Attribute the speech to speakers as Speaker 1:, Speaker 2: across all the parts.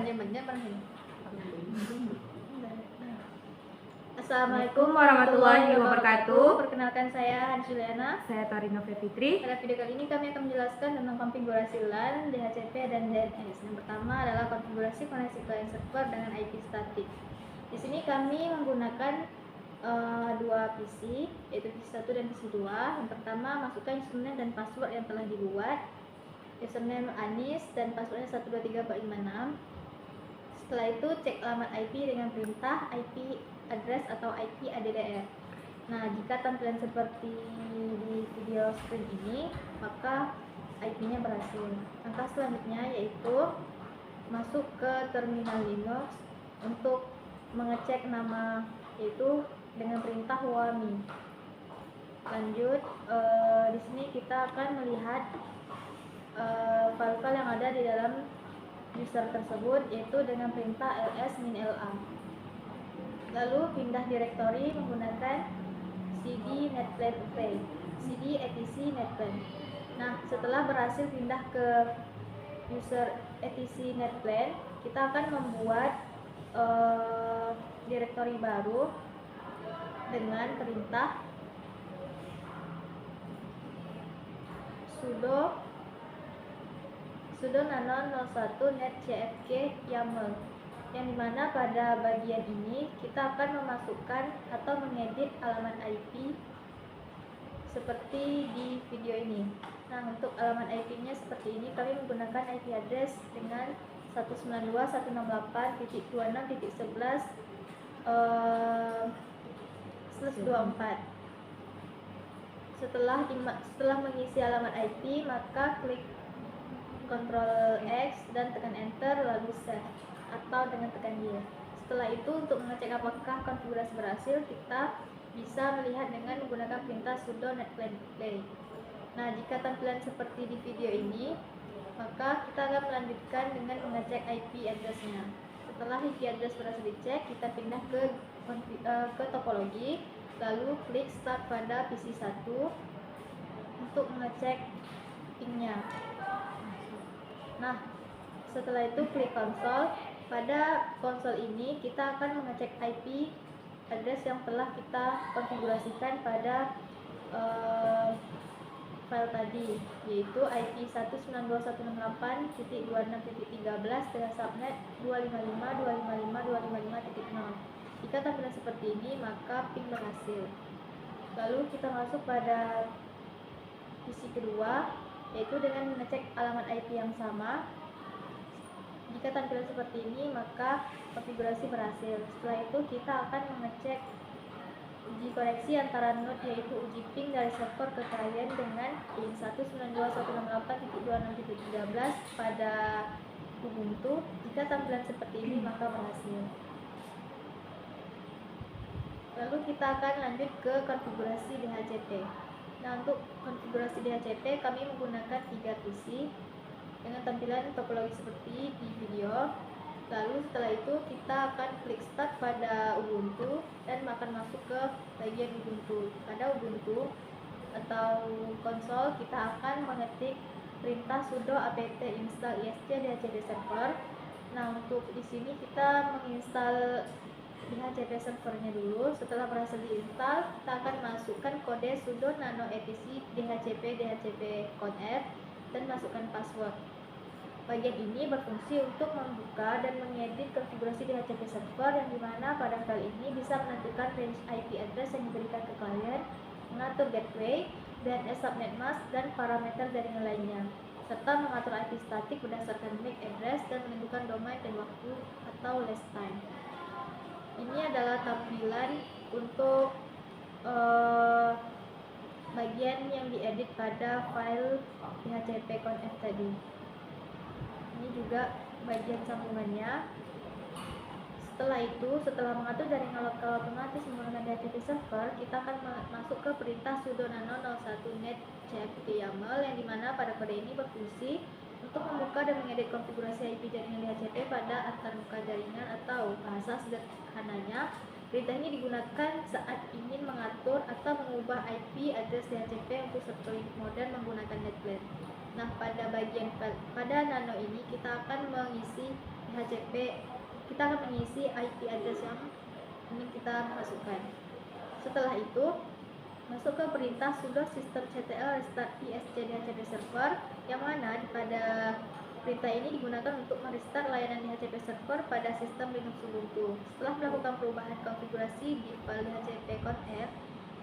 Speaker 1: banyak Assalamualaikum warahmatullahi wabarakatuh. Perkenalkan saya Hans Juliana.
Speaker 2: Saya Tarina Fitri.
Speaker 1: Pada video kali ini kami akan menjelaskan tentang konfigurasi LAN, DHCP, dan DNS. Yang pertama adalah konfigurasi koneksi client server dengan IP statik. Di sini kami menggunakan dua PC, yaitu PC1 dan PC2. Yang pertama, masukkan username dan password yang telah dibuat. Username Anis dan passwordnya 123456. Setelah itu cek alamat IP dengan perintah IP address atau IP ADDR. Nah, jika tampilan seperti di video screen ini, maka IP-nya berhasil. Langkah selanjutnya yaitu masuk ke terminal Linux untuk mengecek nama, yaitu dengan perintah wami. Lanjut, di sini kita akan melihat file-file yang ada di dalam user tersebut, yaitu dengan perintah ls-la. Lalu pindah direktori menggunakan cd netplan cd etc netplan. Nah, setelah berhasil pindah ke user etc netplan, kita akan membuat direktori baru dengan perintah sudo nano 01 net cfg yaml, yang dimana pada bagian ini kita akan memasukkan atau mengedit alamat IP seperti di video ini. Nah, untuk alamat IP-nya seperti ini, kami menggunakan IP address dengan 192.168.11/24. Setelah mengisi alamat IP, maka klik Ctrl X dan tekan Enter, lalu save atau dengan tekan Y. Setelah itu, untuk mengecek apakah konfigurasi berhasil, kita bisa melihat dengan menggunakan perintah sudo netplan play. Nah, jika tampilan seperti di video ini, maka kita akan melanjutkan dengan mengecek IP address-nya. Setelah IP address berhasil dicek, kita pindah ke topologi, lalu klik start pada PC1 untuk mengecek ping-nya. Nah, setelah itu klik konsol. Pada konsol ini kita akan mengecek IP address yang telah kita konfigurasikan pada file tadi, yaitu IP 192.168.26.13 dengan subnet 255.255.255.0. Jika tampilan seperti ini, maka ping berhasil. Lalu kita masuk pada PC kedua, yaitu dengan mengecek alamat IP yang sama. Jika tampilan seperti ini, maka konfigurasi berhasil. Setelah itu kita akan mengecek uji koneksi antara node, yaitu uji ping dari server ke klien dengan ping 192.168.26.13 pada Ubuntu. Jika tampilan seperti ini, maka berhasil. Lalu kita akan lanjut ke konfigurasi DHCP. Nah, untuk konfigurasi DHCP kami menggunakan 3 PC dengan tampilan topologi seperti di video. Lalu setelah itu kita akan klik start pada Ubuntu dan akan masuk ke bagian Ubuntu. Pada Ubuntu atau konsol, kita akan mengetik perintah sudo apt install ist dhcp server. Nah, untuk di sini kita menginstal DHCP servernya dulu. Setelah berhasil diinstal, kita akan masukkan kode sudo nano etc dhcp conf dan masukkan password. Bagian ini berfungsi untuk membuka dan mengedit konfigurasi DHCP server, yang dimana pada kali ini bisa menentukan range IP address yang diberikan ke klien, mengatur gateway, DNS subnet mask, dan parameter jaringan lainnya, serta mengatur IP statik berdasarkan MAC address dan menentukan domain dan waktu atau last time. Ini adalah tampilan untuk bagian yang diedit pada file DHCP conf tadi. Ini juga bagian sambungannya. Setelah itu, setelah mengatur jaringan lokal otomatis menggunakan DHCP server, kita akan masuk ke perintah sudo nano 01 net cfg yaml, yang dimana pada kode ini berfungsi untuk membuka dan mengedit konfigurasi IP jaringan DHCP pada antarmuka jaringan, atau bahasa sederhananya, perintah ini digunakan saat ingin mengatur atau mengubah IP address DHCP untuk server modern menggunakan netplan. Nah, pada nano ini kita akan mengisi DHCP, kita akan mengisi IP address yang ingin kita masukkan. Setelah itu, masuk ke perintah sudo systemctl restart isc DHCP server, yang mana pada perintah ini digunakan untuk merestart layanan DHCP server pada sistem Linux Ubuntu. Setelah melakukan perubahan konfigurasi di file dhcp-conf,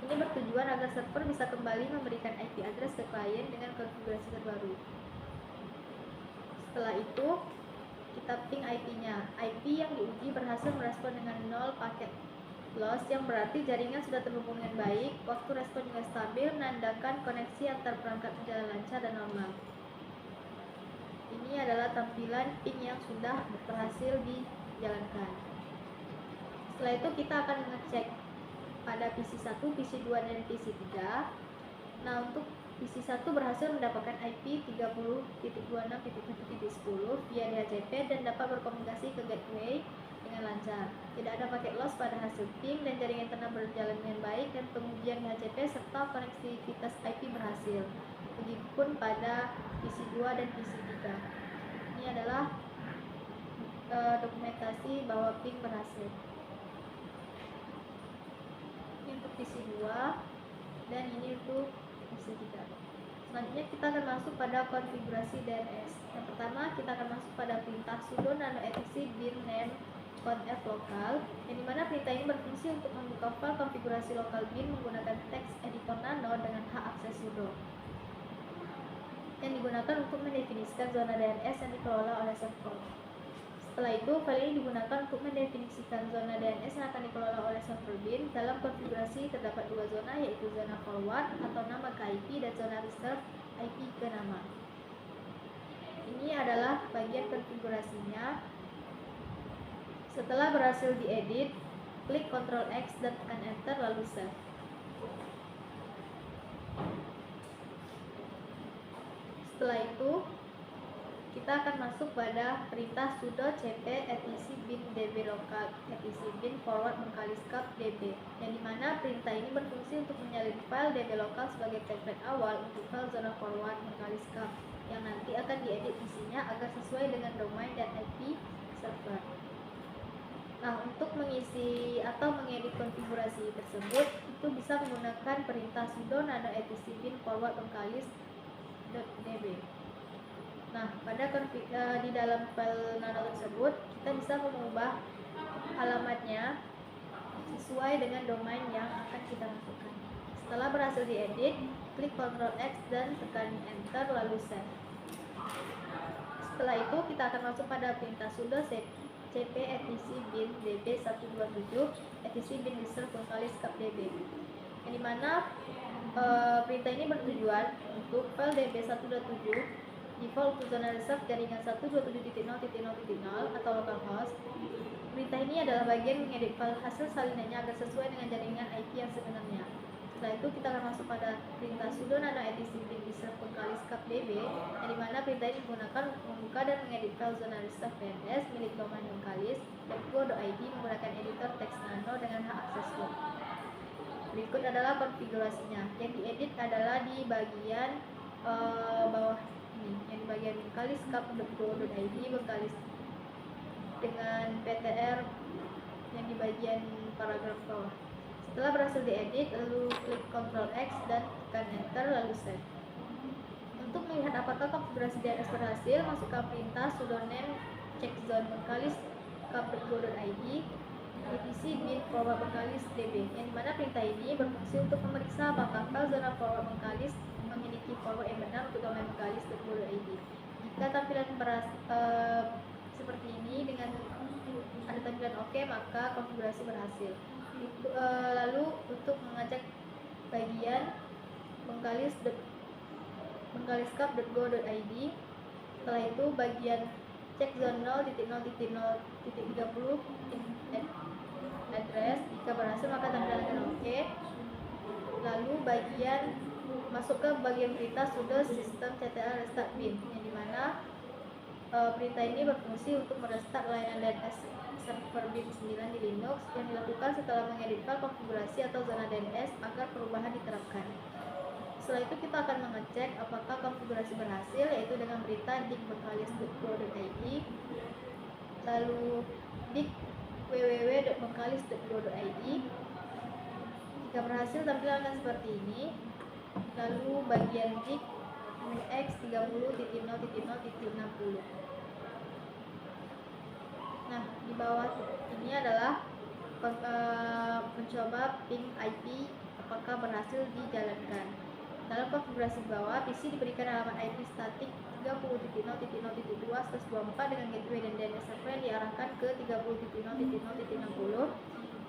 Speaker 1: ini bertujuan agar server bisa kembali memberikan IP address ke klien dengan konfigurasi terbaru. Setelah itu, kita ping IP-nya. IP yang diuji berhasil merespon dengan 0 paket loss, yang berarti jaringan sudah terhubung dengan baik, waktu respon juga stabil, menandakan koneksi antar perangkat berjalan lancar dan normal. Ini adalah tampilan ping yang sudah berhasil dijalankan. Setelah itu kita akan mengecek pada PC1, PC2, dan PC3. Nah, untuk PC1 berhasil mendapatkan IP 30.26.1.10 via DHCP dan dapat berkomunikasi ke gateway dengan lancar. Tidak ada paket loss pada hasil ping dan jaringan internet berjalan dengan baik dan pengujian DHCP serta konektivitas IP berhasil. Begitupun pada PC2 dan PC3. Ini adalah dokumentasi bahwa ping berhasil. Ini untuk PC2 dan ini untuk PC3. Selanjutnya kita akan masuk pada konfigurasi DNS. Yang pertama, kita akan masuk pada perintah sudo nano etc bin name conf lokal, yang dimana perintah ini berfungsi untuk membuka file konfigurasi lokal bin menggunakan teks editor nano dengan hak akses sudo, yang digunakan untuk mendefinisikan zona DNS yang dikelola oleh server. Setelah itu, file ini digunakan untuk mendefinisikan zona DNS yang akan dikelola oleh server bin. Dalam konfigurasi terdapat dua zona, yaitu zona forward atau nama ke IP dan zona reserve IP ke nama. Ini adalah bagian konfigurasinya. Setelah berhasil diedit, klik Ctrl X dan tekan Enter lalu save. Setelah itu, kita akan masuk pada perintah sudo cp etc bin db lokal etc bin forward mengkaliskap db, yang dimana perintah ini berfungsi untuk menyalin file db lokal sebagai template awal untuk file zona forward mengkaliskap yang nanti akan diedit isinya agar sesuai dengan domain dan IP server. Nah, untuk mengisi atau mengedit konfigurasi tersebut itu bisa menggunakan perintah sudo nano etc bin forward mengkalis.db. Nah, di dalam file nano tersebut kita bisa mengubah alamatnya sesuai dengan domain yang akan kita masukkan. Setelah berhasil diedit, klik Ctrl X dan tekan Enter lalu save. Setelah itu kita akan masuk pada perintah sudo cp etc bin db127 etc bin reserve mengkaliskap db, yang dimana perintah ini bertujuan untuk file db127 default untuk zona reserve jaringan 127.0.0.0 atau localhost. Perintah ini adalah bagian mengedit file hasil salinannya agar sesuai dengan jaringan IP yang sebenarnya. Setelah itu kita akan masuk pada perintah sudo nano etc bin reserve mengkaliskap db, yang dimana perintah ini digunakan untuk membuka dan mengedit file zona reserve DNS milik domain mengkalis.go.id menggunakan editor teks nano dengan hak akses web. Berikut adalah konfigurasinya. Yang diedit adalah di bagian bawah ini, yang di bagian mengkaliskap.go.id mengkalis dengan ptr yang di bagian paragraf bawah. Setelah berhasil diedit, lalu klik Ctrl X dan tekan Enter lalu save. Untuk melihat apakah konfigurasi DNS berhasil, masukkan perintah sudo name checkzone mengkalis.go.id etc bin forward mengkalis db, yang dimana perintah ini berfungsi untuk memeriksa apakah file zona forward mengkalis memiliki forward yang benar untuk domain mengkalis.go.id. Jika tampilan seperti ini dengan ada tampilan oke, maka konfigurasi berhasil. Lalu untuk mengecek bagian mengkaliskap.go.id, setelah itu bagian cek zone 0.0.0.30 address, jika berhasil maka tampilan akan oke. Lalu bagian masuk ke bagian perintah sudo systemctl restart bin, yang dimana perintah ini berfungsi untuk merestart layanan DNS server bin 9 di Linux, yang dilakukan setelah mengedit file konfigurasi atau zona DNS agar perubahan diterapkan. Setelah itu kita akan mengecek apakah konfigurasi berhasil, yaitu dengan perintah dig mengkalis.go.id di www.bengkalis.go.id. Jika berhasil, tampilan akan seperti ini. Lalu bagian dik x 30.0.0.60. Nah, di bawah ini adalah mencoba ping IP apakah berhasil dijalankan. Dalam konfigurasi bawah, PC diberikan alamat IP statik 30.0.0.2/24 dengan gateway dan DNS server yang diarahkan ke 30.0.0.60.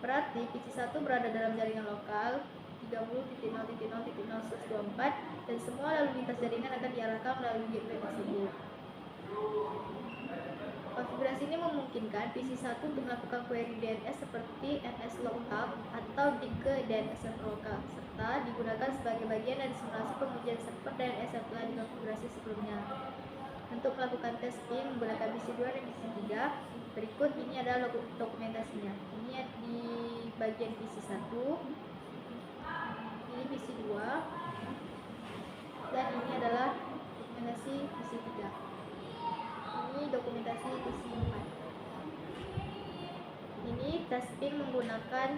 Speaker 1: Berarti PC 1 berada dalam jaringan lokal 30.0.0.0/24 dan semua lalu lintas jaringan akan diarahkan melalui gateway tersebut. Konfigurasi ini memungkinkan PC 1 untuk melakukan query DNS seperti nslookup atau dik ke DNS server lokal, serta digunakan sebagai bagian dari simulasi pengujian server DNS yang telah dikonfigurasi sebelumnya. Untuk melakukan tes ping menggunakan PC 2 dan PC 3, berikut ini adalah dokumentasinya. Ini di bagian PC 1, ini PC 2, dan ini adalah dokumentasi PC 3. Ini dokumentasi PC 4. Ini tes ping menggunakan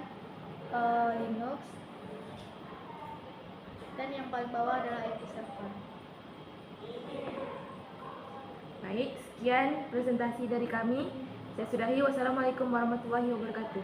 Speaker 1: Linux, dan yang paling bawah adalah IP server.
Speaker 2: Baik, sekian presentasi dari kami. Saya sudahi. Wassalamualaikum warahmatullahi wabarakatuh.